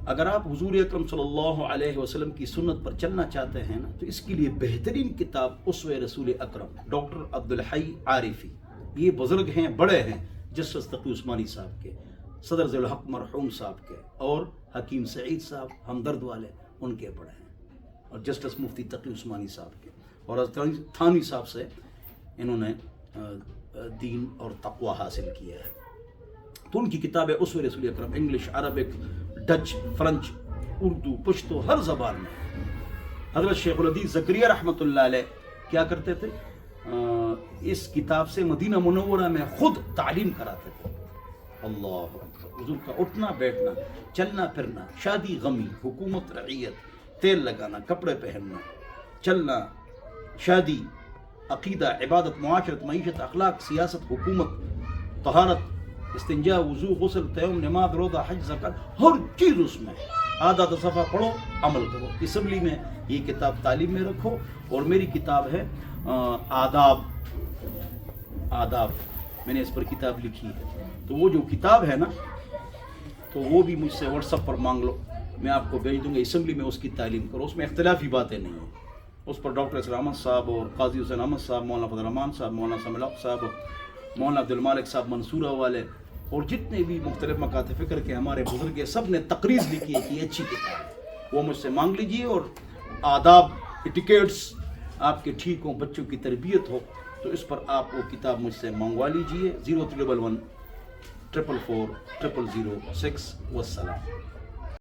اگر آپ حضور اکرم صلی اللہ علیہ وسلم کی سنت پر چلنا چاہتے ہیں نا تو اس کے لیے بہترین کتاب اسوہ رسول اکرم ڈاکٹر عبدالحی عارفی. یہ بزرگ ہیں، بڑے ہیں، جسٹس تقی عثمانی صاحب کے، صدر ذی الحق مرحوم صاحب کے، اور حکیم سعید صاحب ہمدرد والے ان کے بڑے ہیں، اور جسٹس مفتی تقی عثمانی صاحب کے، اور تھانوی صاحب سے انہوں نے دین اور تقوی حاصل کیا ہے. تو ان کی کتاب ہے اسوہ رسول اکرم، English, Arabic, Dutch, French, Urdu, Pashto, ہر زبان میں. حضرت شیخ الحدیث زکریا رحمۃ اللہ علیہ کیا کرتے تھے؟ اس کتاب سے مدینہ منورہ میں خود تعلیم کراتے تھے. اللہ اکبر. حضور کا اٹھنا بیٹھنا، چلنا پھرنا، شادی غمی، حکومت رعیت، تیل لگانا، کپڑے پہننا، چلنا، شادی، عقیدہ، عبادت، معاشرت، معیشت، اخلاق، سیاست، حکومت، طہارت، استنجا، وضو، غسل، تیمم، نماز، روزہ، حج، زکات، ہر چیز اس میں. آدھا صفحہ پڑھو، عمل کرو. اسمبلی میں یہ کتاب تعلیم میں رکھو. اور میری کتاب ہے آداب. میں نے اس پر کتاب لکھی ہے. تو وہ جو کتاب ہے نا، تو وہ بھی مجھ سے واٹس ایپ پر مانگ لو، میں آپ کو بھیج دوں گا. اسمبلی میں اس کی تعلیم کرو. اس میں اختلافی باتیں نہیں ہیں. اس پر ڈاکٹر اسرار احمد صاحب اور قاضی حسین احمد صاحب، مولانا فضل الرحمان صاحب، مولانا سمیع الحق صاحب، مولانا عبد المالک صاحب منصورہ والے، اور جتنے بھی مختلف مکاتب فکر کے ہمارے بزرگ ہیں، سب نے تقریر لکھی ہے کہ یہ اچھی کتاب ہے. وہ مجھ سے مانگ لیجئے. اور آداب، ایٹیکیٹس آپ کے ٹھیک ہوں، بچوں کی تربیت ہو، تو اس پر آپ وہ کتاب مجھ سے منگوا لیجئے. 0311 444 00006. والسلام.